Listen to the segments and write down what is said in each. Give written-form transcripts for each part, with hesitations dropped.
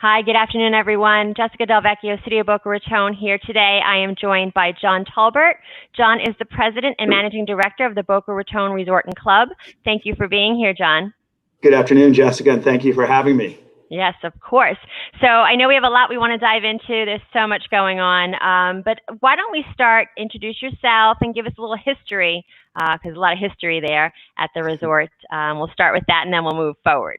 Hi, good afternoon, everyone. Jessica Del Vecchio, City of Boca Raton here today. I am joined by John Talbert. John is the president and managing director of the Boca Raton Resort and Club. Thank you for being here, John. Good afternoon, Jessica, and thank you for having me. Yes, of course. So I know we have a lot we want to dive into. There's so much going on. But why don't we start, introduce yourself and give us a little history, because there's a lot of history there at the resort. We'll start with that and then we'll move forward.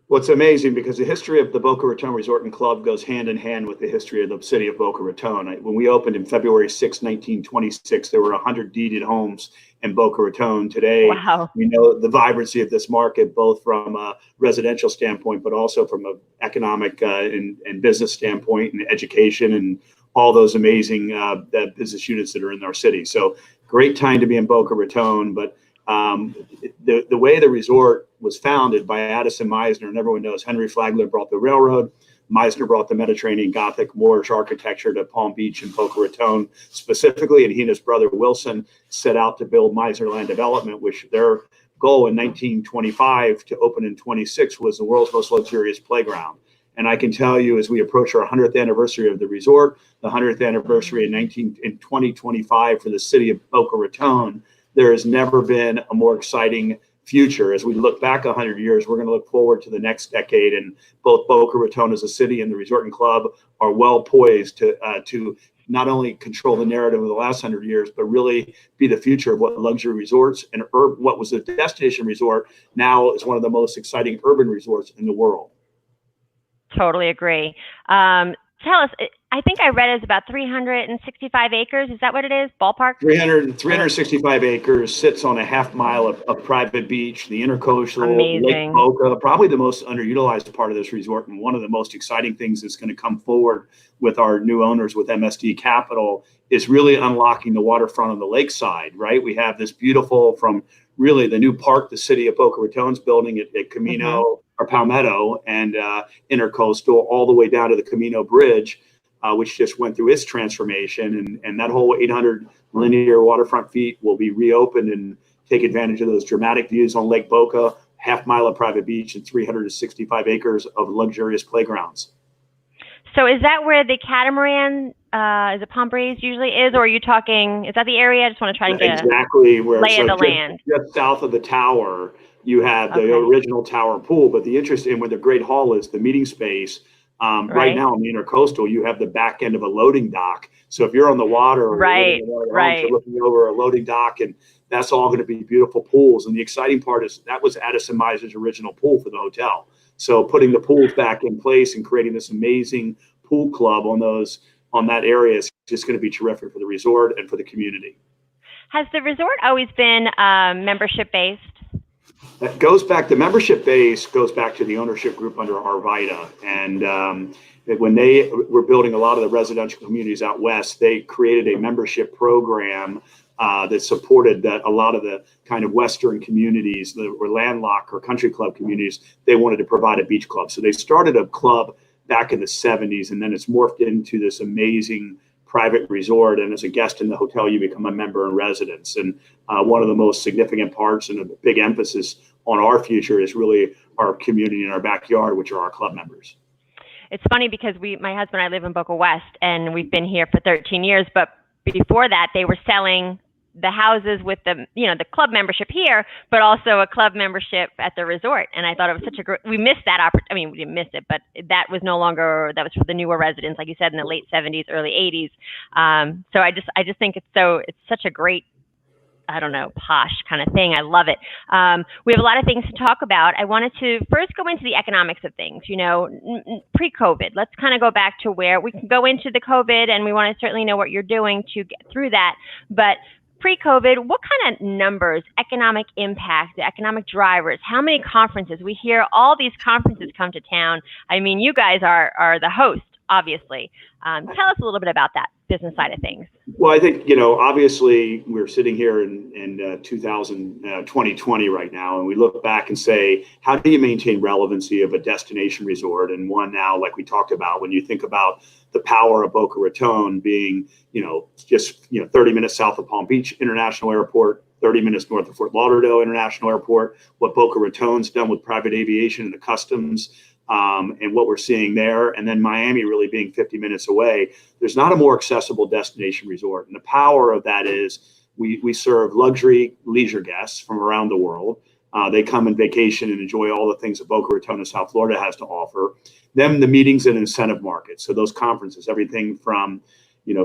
Well, it's amazing because the history of the Boca Raton Resort and Club goes hand in hand with the history of the city of Boca Raton. When we opened in February 6, 1926, there were 100 deeded homes in Boca Raton. Today, wow. We know the vibrancy of this market, both from a residential standpoint, but also from an economic and business standpoint and education and all those amazing business units that are in our city. So great time to be in Boca Raton, but the way the resort was founded by Addison Meisner, and everyone knows Henry Flagler brought the railroad. Meisner brought the Mediterranean Gothic Moorish architecture to Palm Beach and Boca Raton specifically, and he and his brother Wilson set out to build Meisner Land Development, which their goal in 1925 to open in 26 was the world's most luxurious playground. And I can tell you, as we approach our 100th anniversary of the resort, the 100th anniversary in 2025 for the city of Boca Raton, there has never been a more exciting future. As we look back 100 years, we're going to look forward to the next decade, and both Boca Raton as a city and the resort and club are well poised to not only control the narrative of the last 100 years, but really be the future of what luxury resorts and what was a destination resort now is one of the most exciting urban resorts in the world. Totally agree. Tell us, I think I read it's about 365 acres. Is that what it is? Ballpark? 365 acres, sits on a half mile of private beach, the intercoastal, Amazing. Lake Boca, probably the most underutilized part of this resort. And one of the most exciting things that's going to come forward with our new owners with MSD Capital is really unlocking the waterfront on the lakeside, right? We have this beautiful, from really the new park the city of Boca Raton's building at Camino or Palmetto and Intercoastal all the way down to the Camino Bridge, which just went through its transformation. And that whole 800 linear waterfront feet will be reopened and take advantage of those dramatic views on Lake Boca, half mile of private beach and 365 acres of luxurious playgrounds. So is that where the catamaran, is it Palm Breeze usually is, or are you talking, is that the area? I just want to try to get exactly where lay of the land. Just south of the tower, you have the original tower pool, but the interest in where the Great Hall is, the meeting space, right now on the Intercoastal, you have the back end of a loading dock. So if you're on the water, or you're looking over a loading dock, and that's all going to be beautiful pools. And the exciting part is that was Addison Meisner's original pool for the hotel. So putting the pools back in place and creating this amazing pool club on that area is just going to be terrific for the resort and for the community. Has the resort always been membership based? That goes back, the membership base goes back to the ownership group under Arvida. And when they were building a lot of the residential communities out west, they created a membership program that supported a lot of the kind of Western communities that were landlocked or country club communities. They wanted to provide a beach club. So they started a club back in the 70s, and then it's morphed into this amazing private resort. And as a guest in the hotel, you become a member in residence. And one of the most significant parts and a big emphasis on our future is really our community in our backyard, which are our club members. It's funny because my husband and I live in Boca West, and we've been here for 13 years, but before that, they were selling the houses with the club membership here, but also a club membership at the resort. And I thought it was such a great, we missed that opportunity. I mean, we didn't miss it, but that was no longer, that was for the newer residents, like you said, in the late 70s, early 80s. So I just think it's such a great, I don't know, posh kind of thing. I love it. We have a lot of things to talk about. I wanted to first go into the economics of things, pre-COVID. Let's kind of go back to where we can go into the COVID, and we want to certainly know what you're doing to get through that. But pre-COVID, what kind of numbers, economic impact, the economic drivers, how many conferences? We hear all these conferences come to town. I mean, you guys are the host, obviously. Tell us a little bit about that business side of things. Well, I think, obviously we're sitting here in 2020 right now, and we look back and say, how do you maintain relevancy of a destination resort? And one now, like we talked about, when you think about the power of Boca Raton being, just 30 minutes south of Palm Beach International Airport, 30 minutes north of Fort Lauderdale International Airport, what Boca Raton's done with private aviation and the customs, and what we're seeing there. And then Miami really being 50 minutes away, there's not a more accessible destination resort. And the power of that is we serve luxury leisure guests from around the world. They come and vacation and enjoy all the things that Boca Raton, South Florida has to offer. Then the meetings and incentive markets. So those conferences, everything from,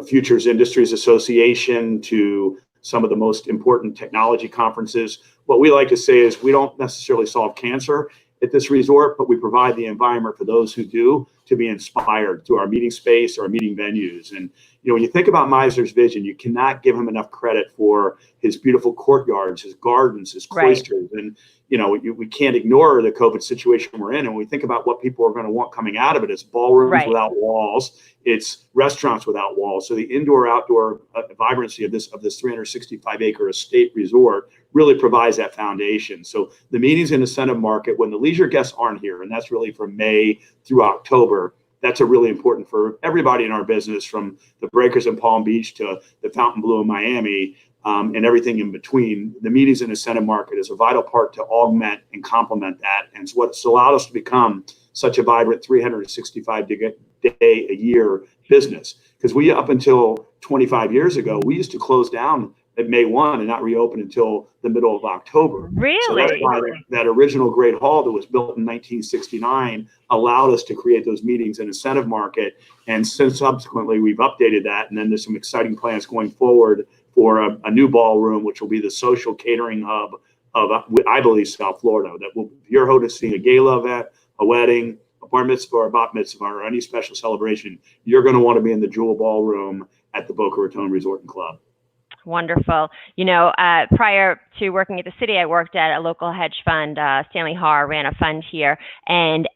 Futures Industries Association to some of the most important technology conferences. What we like to say is we don't necessarily solve cancer at this resort, but we provide the environment for those who do to be inspired through our meeting space, our meeting venues. And, when you think about Meisner's vision, you cannot give him enough credit for his beautiful courtyards, his gardens, his cloisters. Right. And, we can't ignore the COVID situation we're in. And when we think about what people are going to want coming out of it, it's ballrooms without walls, it's restaurants without walls. So the indoor-outdoor vibrancy of this 365-acre estate resort really provides that foundation. So the meetings and incentive market, when the leisure guests aren't here, and that's really from May through October, that's a really important for everybody in our business, from the Breakers in Palm Beach to the Fontainebleau in Miami, and everything in between. The meetings and incentive market is a vital part to augment and complement that. And it's what's allowed us to become such a vibrant 365-day-a-year business. Because we, up until 25 years ago, we used to close down at May 1 and not reopen until the middle of October. Really? So that's why that original Great Hall that was built in 1969 allowed us to create those meetings and incentive market. And since subsequently we've updated that, and then there's some exciting plans going forward for a new ballroom, which will be the social catering hub of, I believe, South Florida. That will, if you're hosting a gala event, a wedding, a bar mitzvah or a bat mitzvah, or any special celebration, you're going to want to be in the Jewel Ballroom at the Boca Raton Resort and Club. Wonderful. Prior to working at the city, I worked at a local hedge fund. Stanley Haar ran a fund here, and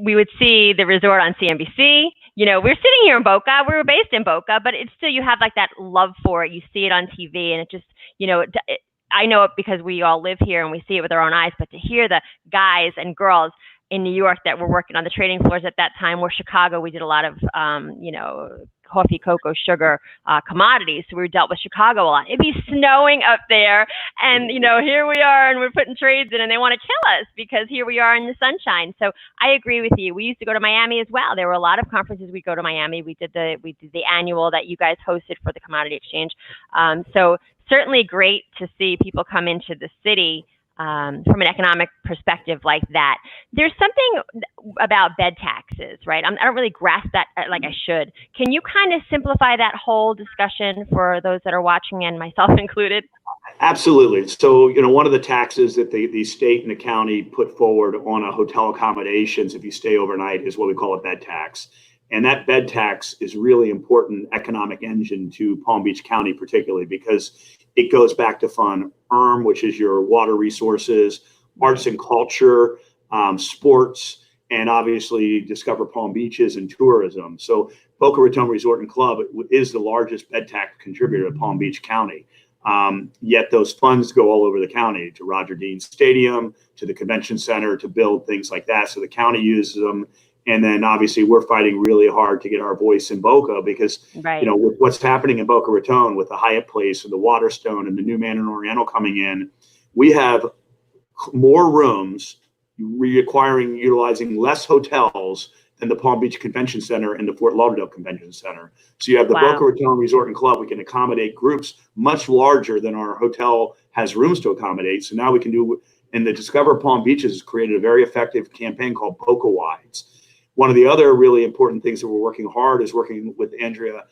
we would see the resort on CNBC. We're sitting here in Boca. We were based in Boca, but it's still, you have like that love for it. You see it on TV, and it just, I know it because we all live here and we see it with our own eyes, but to hear the guys and girls in New York that were working on the trading floors at that time, or Chicago, we did a lot of, coffee, cocoa, sugar, commodities. So we dealt with Chicago a lot. It'd be snowing up there, and here we are, and we're putting trades in, and they want to kill us because here we are in the sunshine. So I agree with you. We used to go to Miami as well. There were a lot of conferences we go to Miami. We did the annual that you guys hosted for the commodity exchange. So certainly great to see people come into the city from an economic perspective like that. There's something about bed taxes, right? I don't really grasp that like I should. Can you kind of simplify that whole discussion for those that are watching, and myself included? Absolutely. So, one of the taxes that the state and the county put forward on a hotel accommodations, if you stay overnight, is what we call a bed tax. And that bed tax is really important economic engine to Palm Beach County, particularly because it goes back to fund which is your water resources, arts and culture, sports, and obviously Discover Palm Beaches and tourism. So Boca Raton Resort and Club is the largest bed tax contributor to Palm Beach County. Yet those funds go all over the county, to Roger Dean Stadium, to the convention center, to build things like that. So the county uses them. And then obviously we're fighting really hard to get our voice in Boca because, with what's happening in Boca Raton with the Hyatt Place and the Waterstone and the new Mandarin Oriental coming in, we have more rooms utilizing less hotels than the Palm Beach Convention Center and the Fort Lauderdale Convention Center. So you have the Boca Raton Resort and Club. We can accommodate groups much larger than our hotel has rooms to accommodate. So now we can do, and the Discover Palm Beaches has created a very effective campaign called Boca Wides. One of the other really important things that we're working hard is working with Andrea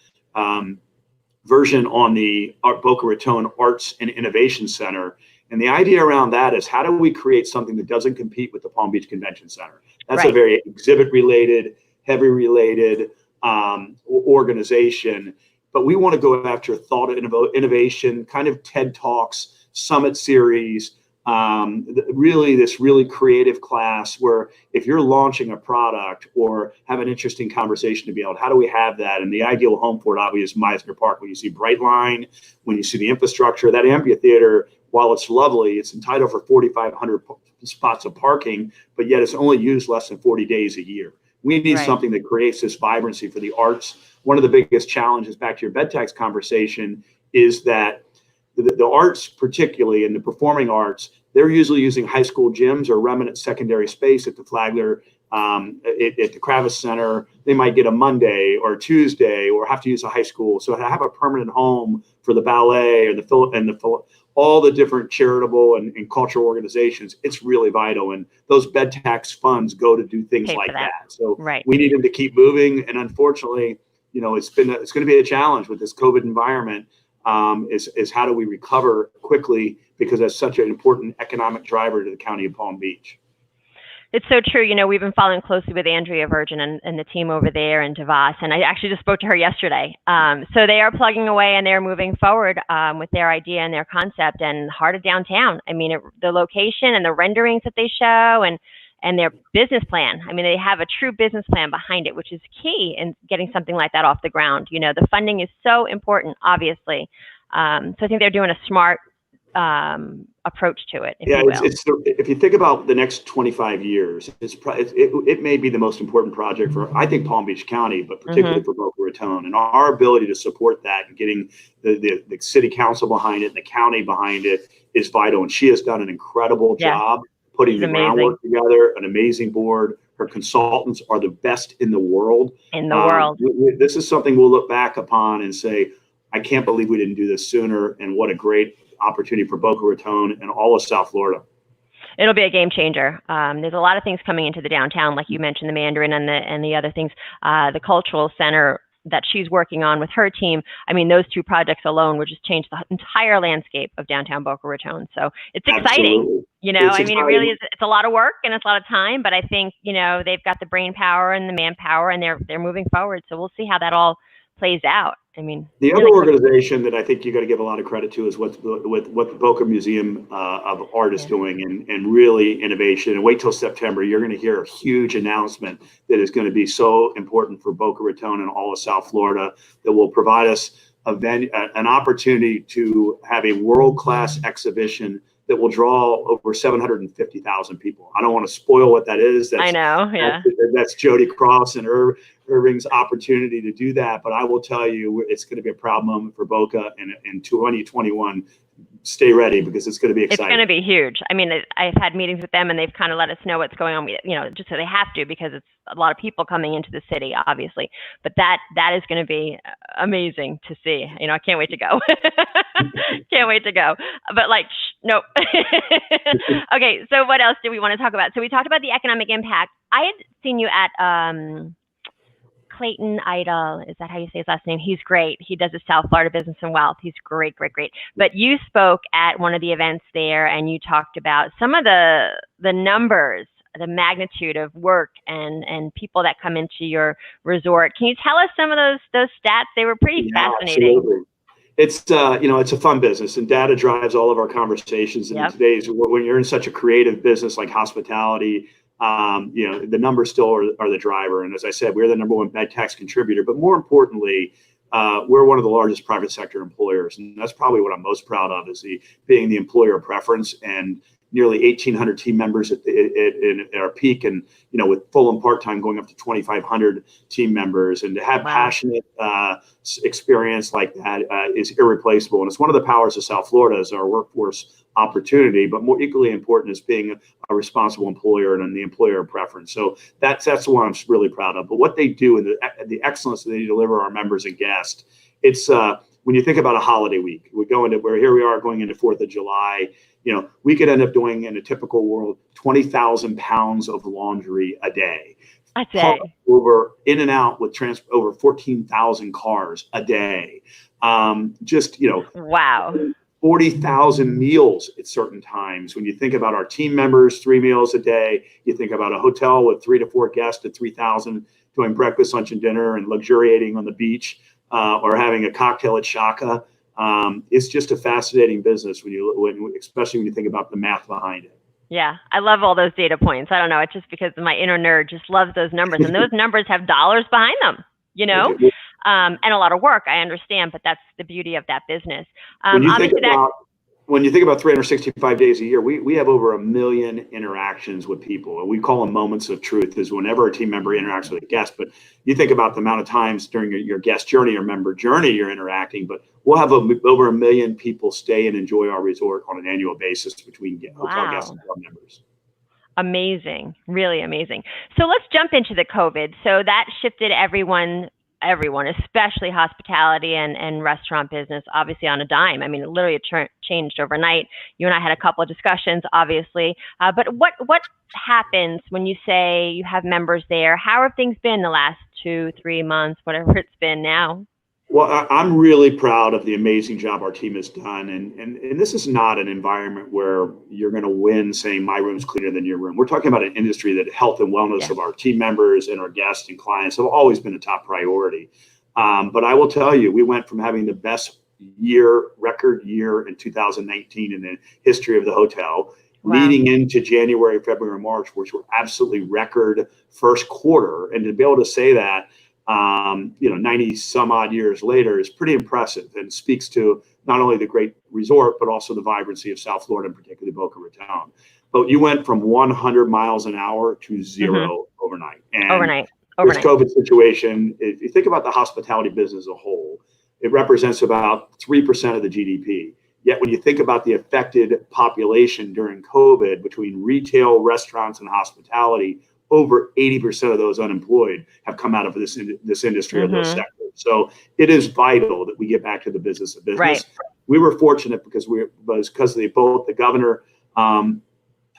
Version on the Boca Raton Arts and Innovation Center. And the idea around that is, how do we create something that doesn't compete with the Palm Beach Convention Center? That's a very exhibit-related, heavy-related organization. But we want to go after thought innovation, kind of TED Talks, summit series, this really creative class where if you're launching a product or have an interesting conversation to be held, how do we have that? And the ideal home for it obviously is Meisner Park. When you see Brightline, when you see the infrastructure, that amphitheater, while it's lovely, it's entitled for 4,500 spots of parking, but yet it's only used less than 40 days a year. We need something that creates this vibrancy for the arts. One of the biggest challenges, back to your bed tax conversation, is that the arts, particularly in the performing arts, they're usually using high school gyms or remnant secondary space at the Flagler at the Kravis Center, they might get a Monday or a Tuesday, or have to use a high school. So to have a permanent home for the ballet or all the different charitable and cultural organizations, it's really vital. And those bed tax funds go to do things Pay like for that. So Right. we need them to keep moving. And unfortunately, it's going to be a challenge with this COVID environment. Is how do we recover quickly, because that's such an important economic driver to the county of Palm Beach. It's so true. We've been following closely with Andrea Virgin and the team over there and DeVos, and I actually just spoke to her yesterday. So they are plugging away and they're moving forward with their idea and their concept, and heart of downtown. The location and the renderings that they show, and their business plan. They have a true business plan behind it, which is key in getting something like that off the ground. The funding is so important, obviously. So I think they're doing a smart approach to it. If you think about the next 25 years, it may be the most important project for, I think, Palm Beach County, but particularly for Boca Raton. And our ability to support that and getting the city council behind it and the county behind it is vital. And she has done an incredible job putting the groundwork together, an amazing board. Her consultants are the best in the world. This is something we'll look back upon and say, I can't believe we didn't do this sooner, and what a great opportunity for Boca Raton and all of South Florida. It'll be a game changer. There's a lot of things coming into the downtown, like you mentioned, the Mandarin and the other things, the cultural center that she's working on with her team. Those two projects alone would just change the entire landscape of downtown Boca Raton. So it's exciting. Absolutely. It really is. It's a lot of work and it's a lot of time, but I think, they've got the brain power and the manpower, and they're moving forward. So we'll see how that all plays out. The other organization that I think you got to give a lot of credit to is what the Boca Museum of Art is doing, and really innovation. And wait till September, you're going to hear a huge announcement that is going to be so important for Boca Raton and all of South Florida, that will provide us an opportunity to have a world-class exhibition that will draw over 750,000 people. I don't want to spoil what that is. I know, yeah. That's Jody Cross and Irving's opportunity to do that. But I will tell you, it's going to be a proud moment for Boca in 2021. Stay ready, because it's going to be exciting. It's going to be huge. I've had meetings with them, and they've kind of let us know what's going on. Just so they have to, because it's a lot of people coming into the city, obviously. But that is going to be amazing to see. I can't wait to go. Can't wait to go. But nope. Okay, so what else do we want to talk about? So we talked about the economic impact. I had seen you at Clayton Idol, is that how you say his last name? He's great. He does the South Florida Business and Wealth. He's great. But you spoke at one of the events there, and you talked about some of the numbers, the magnitude of work and people that come into your resort. Can you tell us some of those stats? They were pretty fascinating. Absolutely. It's it's a fun business, and data drives all of our conversations. And in today's, when you're in such a creative business like hospitality, the numbers still are the driver. And as I said, we're the #1 bed tax contributor, but more importantly, we're one of the largest private sector employers. And that's probably what I'm most proud of, is being the employer of preference, and nearly 1,800 team members at our peak, and with full and part-time going up to 2,500 team members. And to have passionate experience like that is irreplaceable. And it's one of the powers of South Florida, is our workforce opportunity, but more equally important is being a responsible employer and the employer of preference. So that's the one I'm really proud of. But what they do, and the excellence that they deliver our members and guests, it's when you think about a holiday week, we are going into 4th of July. We could end up doing, in a typical world, 20,000 pounds of laundry a day. A day. Over in and out with over 14,000 cars a day. Wow. 40,000 meals at certain times. When you think about our team members, 3 meals a day, you think about a hotel with 3 to 4 guests at 3,000 doing breakfast, lunch, and dinner, and luxuriating on the beach, or having a cocktail at Shaka. It's just a fascinating business especially when you think about the math behind it. Yeah, I love all those data points. I don't know, it's just because my inner nerd just loves those numbers, and those numbers have dollars behind them, and a lot of work. I understand, but that's the beauty of that business. When you think about 365 days a year, we have over 1 million interactions with people, and we call them moments of truth. Is whenever a team member interacts with a guest. But you think about the amount of times during your guest journey or member journey you're interacting. But we'll have over 1 million people stay and enjoy our resort on an annual basis between hotel guests and club members. Amazing, really amazing. So let's jump into the COVID. So that shifted everyone, especially hospitality and restaurant business, obviously on a dime. I mean, it literally changed overnight. You and I had a couple of discussions, obviously. But what happens when you say you have members there? How have things been the last 2, 3 months, whatever it's been now? Well, I'm really proud of the amazing job our team has done. And this is not an environment where you're going to win saying my room's cleaner than your room. We're talking about an industry that health and wellness Yeah. of our team members and our guests and clients have always been a top priority. But I will tell you, we went from having the best record year in 2019 in the history of the hotel, Wow. leading into January, February, March, which were absolutely record first quarter. And to be able to say that, 90 some odd years later is pretty impressive and speaks to not only the great resort, but also the vibrancy of South Florida, and particularly Boca Raton. But you went from 100 miles an hour to 0 overnight. And Overnight. this COVID situation, if you think about the hospitality business as a whole, it represents about 3% of the GDP. Yet when you think about the affected population during COVID between retail, restaurants, and hospitality, over 80% of those unemployed have come out of this industry or those sectors. So it is vital that we get back to the business of business. Right. We were fortunate because of both the governor,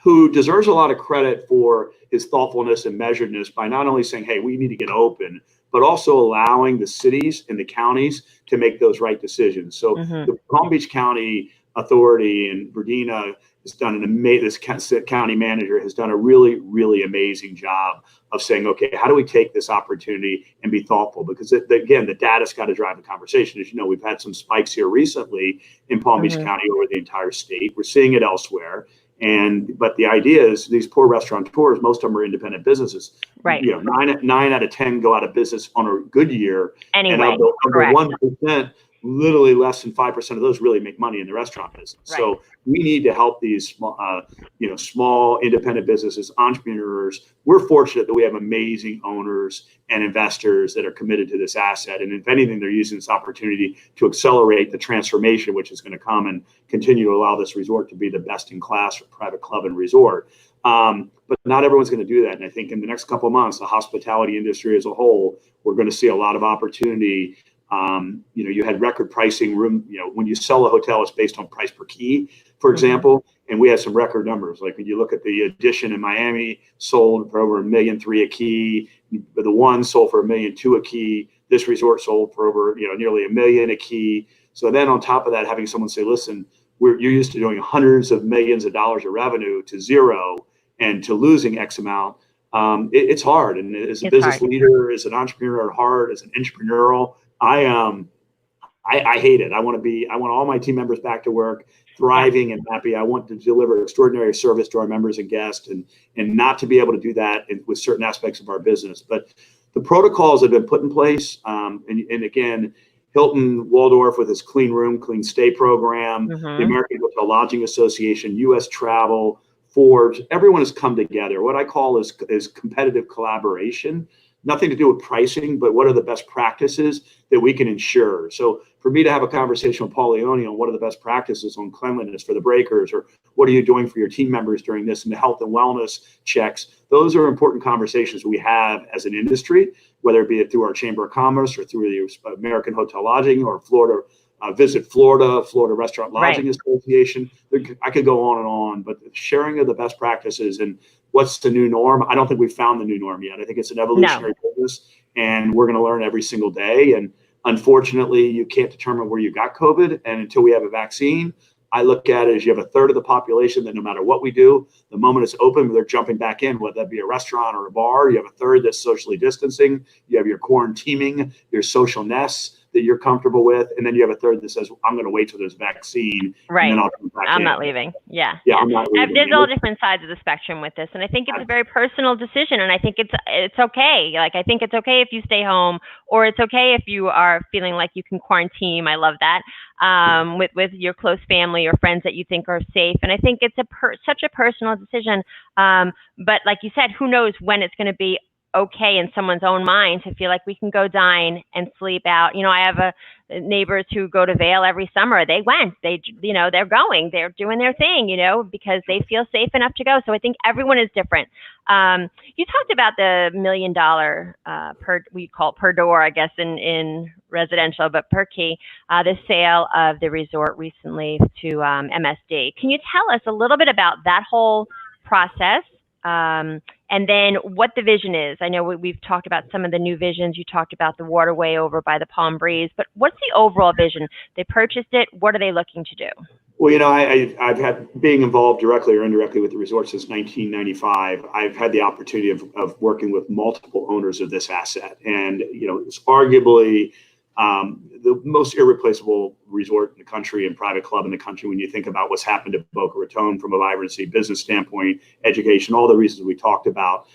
who deserves a lot of credit for his thoughtfulness and measuredness by not only saying, hey, we need to get open, but also allowing the cities and the counties to make those right decisions. So the Palm Beach County Authority and Verdina has done this county manager has done a really, really amazing job of saying, okay, how do we take this opportunity and be thoughtful? Because again, the data's got to drive the conversation. As you know, we've had some spikes here recently in Palm Beach County over the entire state. We're seeing it elsewhere. But the idea is these poor restaurateurs, most of them are independent businesses. Right. 9 out of 10 go out of business on a good year. Anyway, and of the 1%, literally less than 5% of those really make money in the restaurant business. Right. So we need to help these small independent businesses, entrepreneurs. We're fortunate that we have amazing owners and investors that are committed to this asset. And if anything, they're using this opportunity to accelerate the transformation, which is going to come and continue to allow this resort to be the best in class for private club and resort. But not everyone's going to do that. And I think in the next couple of months, the hospitality industry as a whole, we're going to see a lot of opportunity. You had record pricing room, when you sell a hotel, it's based on price per key, for example, and we had some record numbers. Like when you look at the Edition in Miami, sold for over $1.3 million a key. The one sold for $1.2 million a key. This resort sold for over, nearly $1 million a key. So then on top of that, having someone say, listen, you're used to doing hundreds of millions of dollars of revenue to zero and to losing X amount. It's hard. And as a business leader, as an entrepreneur at heart, as an entrepreneurial, I hate it. I want all my team members back to work, thriving and happy. I want to deliver extraordinary service to our members and guests, and not to be able to do that with certain aspects of our business. But the protocols have been put in place. And again, Hilton Waldorf with his clean room, clean stay program, the American Hotel Lodging Association, U.S. Travel, Forbes, everyone has come together. What I call is competitive collaboration. Nothing to do with pricing, but what are the best practices that we can ensure? So for me to have a conversation with Paul Leone on what are the best practices on cleanliness for the breakers, or what are you doing for your team members during this, and the health and wellness checks, those are important conversations we have as an industry, whether it be through our Chamber of Commerce or through the American Hotel Lodging or Florida, Visit Florida Restaurant Lodging Association. I could go on and on, but the sharing of the best practices and what's the new norm? I don't think we've found the new norm yet. I think it's an evolutionary business, and we're going to learn every single day. And unfortunately, you can't determine where you got COVID. And until we have a vaccine, I look at it as you have a third of the population that no matter what we do, the moment it's open, they're jumping back in, whether that be a restaurant or a bar. You have a third that's socially distancing. You have your quarantining, your social nests that you're comfortable with. And then you have a third that says, I'm going to wait till there's a vaccine. Right. And then I'll come back I'm not leaving. Yeah. I'm not leaving. There's all different sides of the spectrum with this. And I think it's a very personal decision. And I think it's okay. Like, I think it's okay if you stay home, or it's okay if you are feeling like you can quarantine. I love that. With your close family or friends that you think are safe. And I think it's such a personal decision. But like you said, who knows when it's going to be okay in someone's own mind to feel like we can go dine and sleep out. I have neighbors who go to Vail every summer. They went, they're going, they're doing their thing, because they feel safe enough to go. So I think everyone is different. You talked about the $1 million we call it per door, I guess, in residential, but per key, the sale of the resort recently to MSD. Can you tell us a little bit about that whole process? And then what the vision is? I know we've talked about some of the new visions. You talked about the waterway over by the Palm Breeze, but what's the overall vision? They purchased it. What are they looking to do? Well, I've had, being involved directly or indirectly with the resort since 1995, I've had the opportunity of working with multiple owners of this asset. And, it's arguably the most irreplaceable resort in the country and private club in the country when you think about what's happened to Boca Raton from a vibrancy, business standpoint, education, all the reasons we talked about.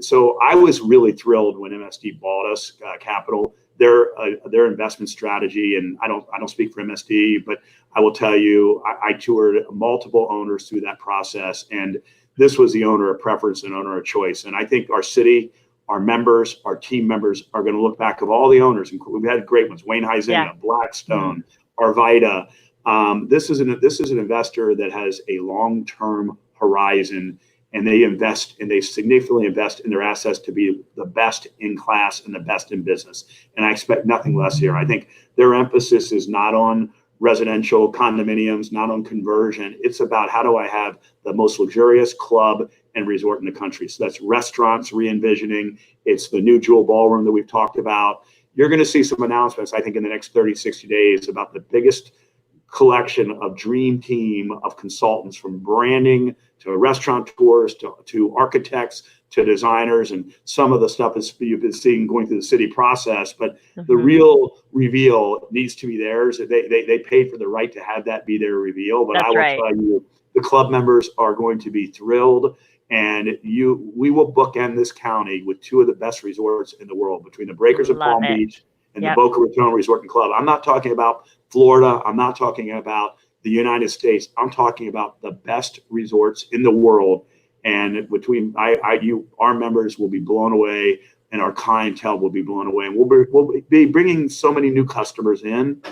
So I was really thrilled when MSD bought us capital. Their investment strategy, and I don't speak for MSD, but I will tell you, I toured multiple owners through that process, and this was the owner of preference and owner of choice. And I think our city, our members, our team members are going to look back of all the owners. We've had great ones: Wayne Huizenga, Blackstone, Arvida. This is an investor that has a long-term horizon, and they significantly invest in their assets to be the best in class and the best in business. And I expect nothing less here. I think their emphasis is not on residential condominiums, not on conversion. It's about, how do I have the most luxurious club and resort in the country? So that's restaurants re-envisioning. It's the new Jewel Ballroom that we've talked about. You're going to see some announcements, I think, in the next 30, 60 days about the biggest collection of dream team of consultants, from branding to restaurateurs to architects to designers, and some of the stuff you've been seeing going through the city process. But the real reveal needs to be theirs. They paid for the right to have that be their reveal. But I will tell you, the club members are going to be thrilled, and we will bookend this county with two of the best resorts in the world, between the Breakers of Palm Beach and the Boca Raton Resort and Club. I'm not talking about Florida. I'm not talking about the United States. I'm talking about the best resorts in the world. And between our members will be blown away, and our clientele will be blown away. And we'll be bringing so many new customers in.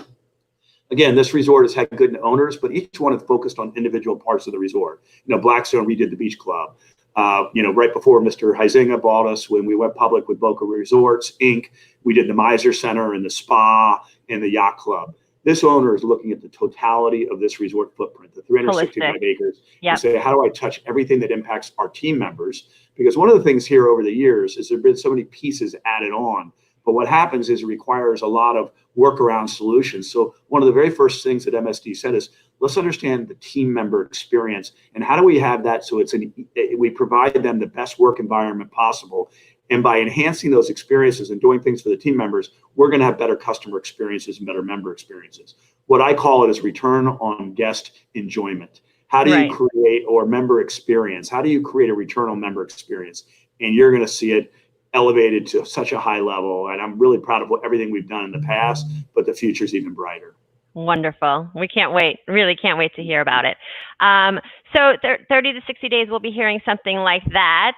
Again, this resort has had good owners, but each one is focused on individual parts of the resort. Blackstone redid the beach club. Right before Mr. Huizenga bought us, when we went public with Boca Resorts, Inc., we did the Miser Center and the spa and the yacht club. This owner is looking at the totality of this resort footprint, the 365 acres, and say, how do I touch everything that impacts our team members? Because one of the things here over the years is there have been so many pieces added on. But what happens is it requires a lot of workaround solutions. So one of the very first things that MSD said is, let's understand the team member experience, and how do we have that so we provide them the best work environment possible. And by enhancing those experiences and doing things for the team members, we're going to have better customer experiences and better member experiences. What I call it is return on guest enjoyment. How do you create, or member experience? How do you create a return on member experience? And you're going to see it elevated to such a high level. And I'm really proud of everything we've done in the past, but the future's even brighter. Wonderful. We can't wait. Really can't wait to hear about it. So 30 to 60 days, we'll be hearing something like that.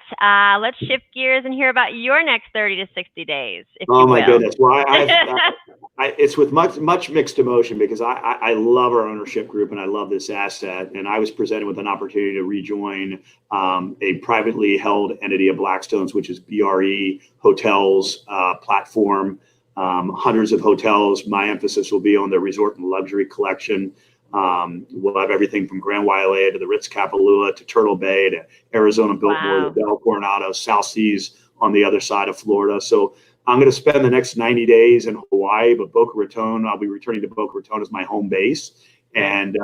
Let's shift gears and hear about your next 30 to 60 days. Oh my goodness. Well, it's with much mixed emotion, because I love our ownership group and I love this asset. And I was presented with an opportunity to rejoin a privately held entity of Blackstone's, which is BRE Hotels platform. Hundreds of hotels. My emphasis will be on the resort and luxury collection. We'll have everything from Grand Wailea to the Ritz Kapalua to Turtle Bay to Arizona Biltmore, the Del Coronado, South Seas on the other side of Florida. So I'm going to spend the next 90 days in Hawaii, but Boca Raton, I'll be returning to Boca Raton as my home base, and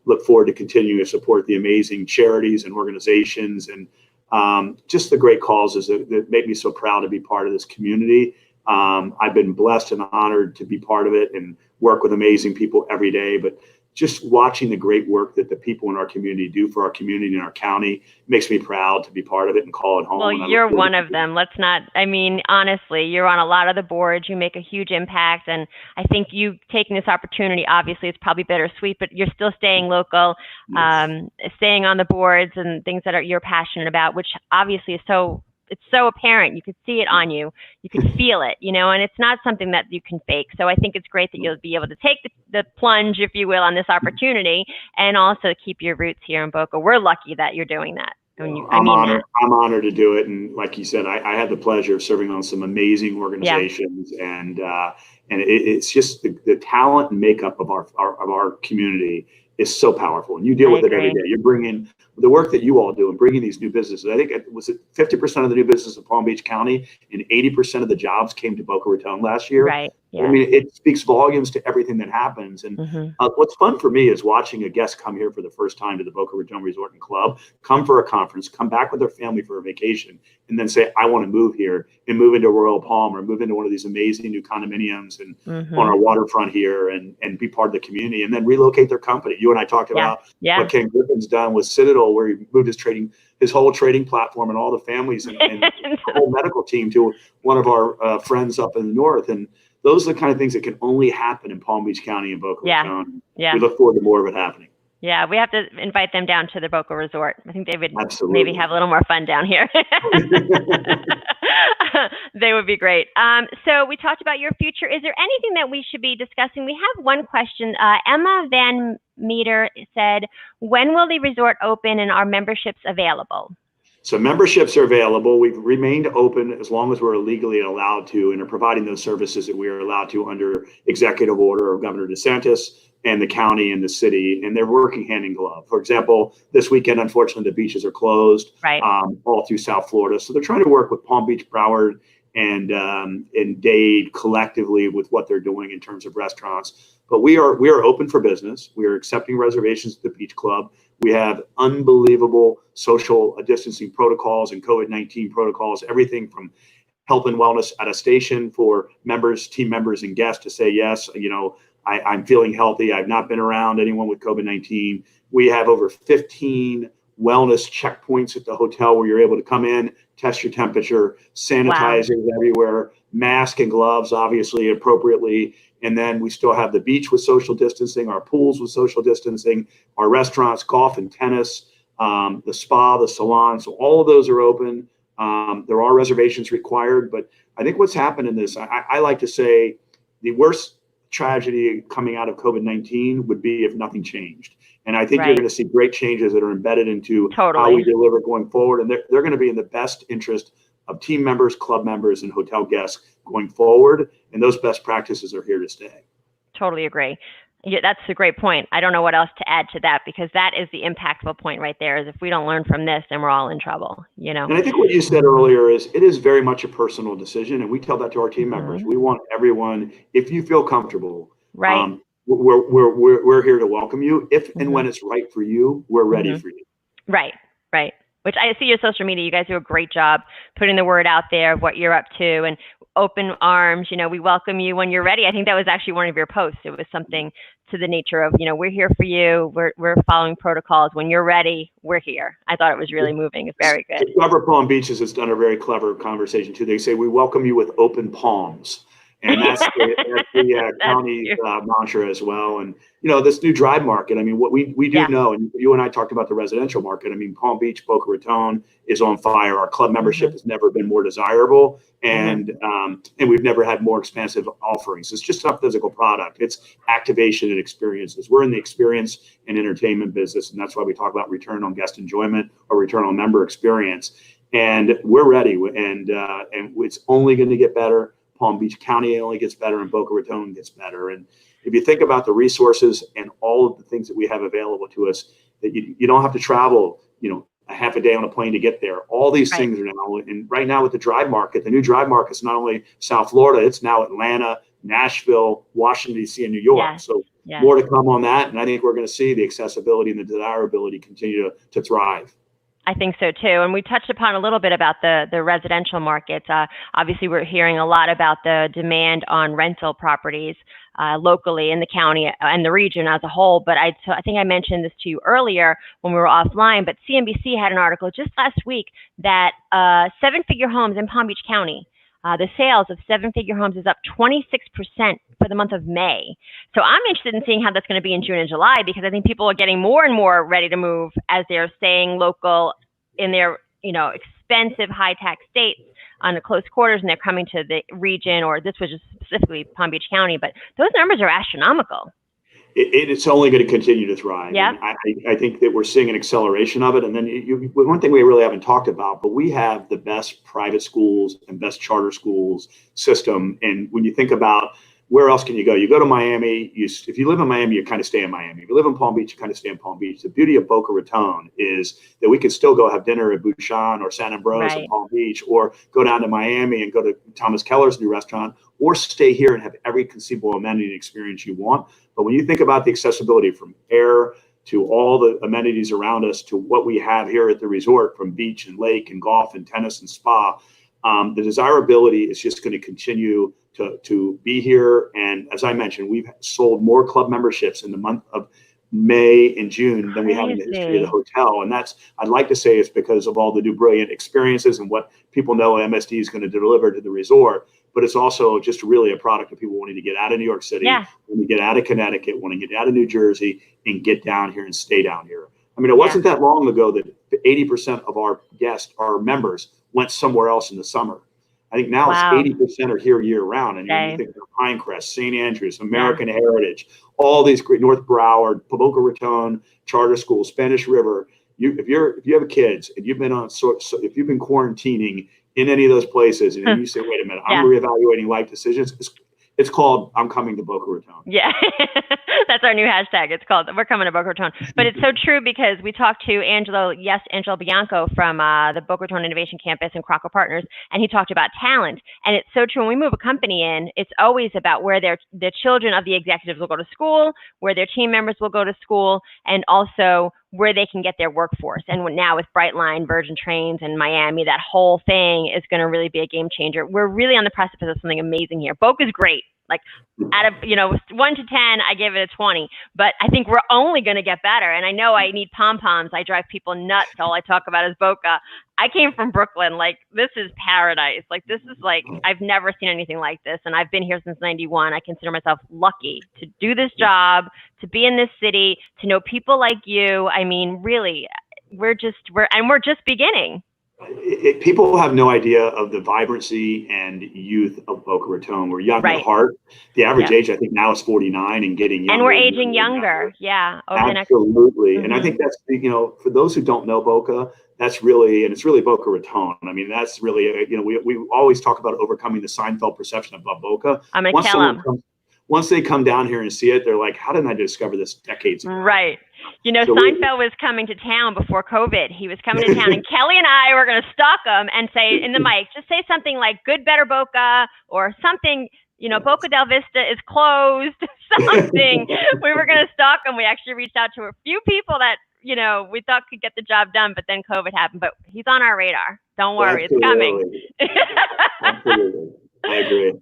look forward to continuing to support the amazing charities and organizations and just the great causes that make me so proud to be part of this community. I've been blessed and honored to be part of it and work with amazing people every day. But just watching the great work that the people in our community do for our community and our county makes me proud to be part of it and call it home. Well, you're one of them. Honestly, you're on a lot of the boards. You make a huge impact. And I think you taking this opportunity, obviously it's probably bittersweet, but you're still staying local, staying on the boards and things that you're passionate about, which obviously is so it's so apparent. You could see it on you. You could feel it, and it's not something that you can fake. So I think it's great that you'll be able to take the plunge, if you will, on this opportunity, and also keep your roots here in Boca. We're lucky that you're doing that. I'm honored. I'm honored to do it, and like you said, I had the pleasure of serving on some amazing organizations, and it's just the talent and makeup of our community is so powerful, and you deal with it every day. You're bringing the work that you all do and bringing these new businesses. I think it was 50% of the new business in Palm Beach County, and 80% of the jobs came to Boca Raton last year. Right. Yeah. I mean, it speaks volumes to everything that happens. And what's fun for me is watching a guest come here for the first time to the Boca Raton Resort and Club, come for a conference, come back with their family for a vacation, and then say, I want to move here and move into Royal Palm or move into one of these amazing new condominiums and on our waterfront here and be part of the community, and then relocate their company. You and I talked about what Ken Griffin's done with Citadel, where he moved his whole trading platform and all the families and the whole medical team to one of our friends up in the north. And those are the kind of things that can only happen in Palm Beach County and Boca Raton. Yeah. We look forward to more of it happening. Yeah, we have to invite them down to the Boca Resort. I think they would maybe have a little more fun down here. They would be great. So we talked about your future. Is there anything that we should be discussing? We have one question. Emma Van Meter said, when will the resort open and are memberships available? So memberships are available. We've remained open as long as we're legally allowed to and are providing those services that we are allowed to under executive order of Governor DeSantis and the county and the city, and they're working hand in glove. For example, this weekend, unfortunately, the beaches are closed all through South Florida. So they're trying to work with Palm Beach, Broward, and Dade collectively with what they're doing in terms of restaurants. But we are open for business. We are accepting reservations at the Beach Club. We have unbelievable social distancing protocols and COVID-19 protocols, everything from health and wellness attestation for members, team members, and guests to say, yes, I'm feeling healthy. I've not been around anyone with COVID-19. We have over 15 wellness checkpoints at the hotel where you're able to come in, test your temperature, sanitizers everywhere, mask and gloves, obviously, appropriately. And then we still have the beach with social distancing, our pools with social distancing, our restaurants, golf and tennis, the spa, the salon. So all of those are open. There are reservations required. But I think what's happened in this, I like to say the worst tragedy coming out of COVID-19 would be if nothing changed. And I think you're going to see great changes that are embedded into how we deliver going forward. And they're going to be in the best interest of team members, club members, and hotel guests going forward. And those best practices are here to stay. Totally agree. Yeah, that's a great point. I don't know what else to add to that, because that is the impactful point right there, is if we don't learn from this, then we're all in trouble, And I think what you said earlier is it is very much a personal decision. And we tell that to our team members. We want everyone, if you feel comfortable, we're here to welcome you. If and when it's right for you, we're ready for you. Right. Which I see your social media, you guys do a great job putting the word out there of what you're up to, and open arms, we welcome you when you're ready. I think that was actually one of your posts. It was something to the nature of, we're here for you. We're following protocols. When you're ready, we're here. I thought it was really moving. It's very good. Discover Palm Beaches has done a very clever conversation too. They say, we welcome you with open palms. And that's the county mantra as well. And, this new drive market, I mean, what we do know, and you and I talked about the residential market. I mean, Palm Beach, Boca Raton is on fire. Our club membership has never been more desirable. And we've never had more expansive offerings. It's just not physical product. It's activation and experiences. We're in the experience and entertainment business. And that's why we talk about return on guest enjoyment or return on member experience. And we're ready. And it's only going to get better. Palm Beach County only gets better, and Boca Raton gets better. And if you think about the resources and all of the things that we have available to us, that you don't have to travel, a half a day on a plane to get there. All these things are now, and right now with the drive market, the new drive market is not only South Florida, it's now Atlanta, Nashville, Washington, D.C., and New York. So more to come on that. And I think we're going to see the accessibility and the desirability continue to thrive. I think so too. And we touched upon a little bit about the residential markets. Obviously, we're hearing a lot about the demand on rental properties locally in the county and the region as a whole. But I think I mentioned this to you earlier when we were offline, but CNBC had an article just last week that seven-figure homes in Palm Beach County, the sales of seven-figure homes is up 26% for the month of May. So I'm interested in seeing how that's going to be in June and July, because I think people are getting more and more ready to move as they're staying local in their, expensive high tax states on the close quarters, and they're coming to the region, or this was just specifically Palm Beach County, but those numbers are astronomical. It's only going to continue to thrive. Yeah. And I think that we're seeing an acceleration of it. And then one thing we really haven't talked about, but we have the best private schools and best charter schools system. And when you think about where else can you go? You go to Miami. If you live in Miami, you kind of stay in Miami. If you live in Palm Beach, you kind of stay in Palm Beach. The beauty of Boca Raton is that we can still go have dinner at Bouchon or San Ambrose in Palm Beach, or go down to Miami and go to Thomas Keller's new restaurant, or stay here and have every conceivable amenity and experience you want. But when you think about the accessibility from air to all the amenities around us to what we have here at the resort, from beach and lake and golf and tennis and spa, the desirability is just going to continue to be here. And as I mentioned, we've sold more club memberships in the month of May and June than we have in the history of the hotel. And I'd like to say it's because of all the new brilliant experiences and what people know MSD is going to deliver to the resort. But it's also just really a product of people wanting to get out of New York City, wanting to get out of Connecticut, wanting to get out of New Jersey and get down here and stay down here. I mean, it wasn't that long ago that 80% of our guests, our members, went somewhere else in the summer. I think now it's 80% are here year round. And you think of Pinecrest, St. Andrews, American Heritage, all these great, North Broward, Boca Raton, charter schools, Spanish River. If you have kids and you've been if you've been quarantining in any of those places, and you say, wait a minute, I'm reevaluating life decisions. It's called I'm coming to Boca Raton. Yeah, that's our new hashtag. It's called We're Coming to Boca Raton. But it's so true, because we talked to Angelo Bianco from the Boca Raton Innovation Campus and Croco Partners, and he talked about talent. And it's so true. When we move a company in, it's always about where the children of the executives will go to school, where their team members will go to school, and also where they can get their workforce. And now with Brightline, Virgin Trains, and Miami, that whole thing is going to really be a game changer. We're really on the precipice of something amazing here. Boca's great. Like, out of 1 to 10, I give it a 20. But I think we're only going to get better. And I know I need pom-poms. I drive people nuts. All I talk about is Boca. I came from Brooklyn. Like, this is paradise. Like, this is like, I've never seen anything like this. And I've been here since 91. I consider myself lucky to do this job, to be in this city, to know people like you. I mean, really, we're just beginning. People have no idea of the vibrancy and youth of Boca Raton. We're young at heart. The average age, I think, now is 49 and getting younger. And we're aging younger. Yeah. Absolutely. And I think that's, for those who don't know Boca, it's really Boca Raton. I mean, that's really, we always talk about overcoming the Seinfeld perception of Boca. I'm going to tell them. Once they come down here and see it, they're like, how didn't I discover this decades ago? Right. Seinfeld was coming to town before COVID. He was coming to town, and Kelly and I were going to stalk him and say in the mic, just say something like "Good, better Boca" or something. Boca del Vista is closed. Something. We were going to stalk him. We actually reached out to a few people that we thought could get the job done, but then COVID happened. But he's on our radar. Don't worry, it's coming. Absolutely, I agree.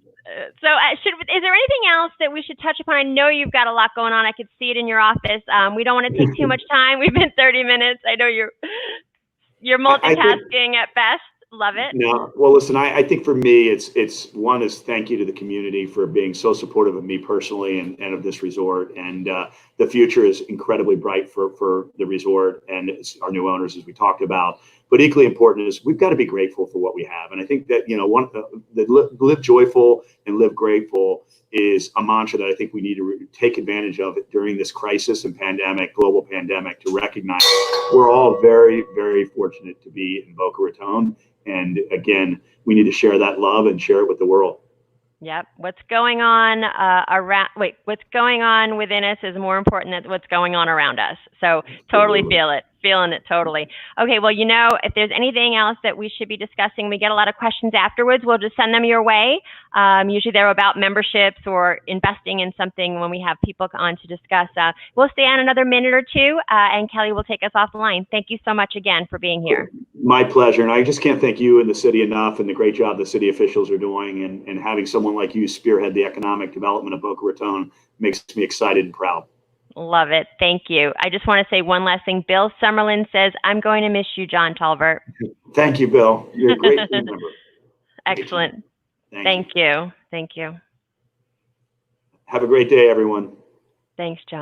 So is there anything else that we should touch upon? I know you've got a lot going on. I could see it in your office. We don't want to take too much time. We've been 30 minutes. I know you're multitasking at best. Love it. No, well, listen, I think for me, it's one is thank you to the community for being so supportive of me personally and of this resort. And the future is incredibly bright for the resort and our new owners, as we talked about. But equally important is we've got to be grateful for what we have. And I think that, live joyful and live grateful is a mantra that I think we need to take advantage of it during this crisis and global pandemic, to recognize we're all very, very fortunate to be in Boca Raton. And again, we need to share that love and share it with the world. Yep. What's going on what's going on within us is more important than what's going on around us. So totally feeling it totally. Okay. Well, if there's anything else that we should be discussing, we get a lot of questions afterwards. We'll just send them your way. Usually they're about memberships or investing in something when we have people on to discuss. We'll stay on another minute or two, and Kelly will take us off the line. Thank you so much again for being here. My pleasure. And I just can't thank you and the city enough, and the great job the city officials are doing, and having someone like you spearhead the economic development of Boca Raton makes me excited and proud. Love it. Thank you. I just want to say one last thing. Bill Summerlin says, I'm going to miss you, John Tolbert. Thank you, Bill. You're a great team member. Excellent. Thank you. Thank you. Have a great day, everyone. Thanks, John.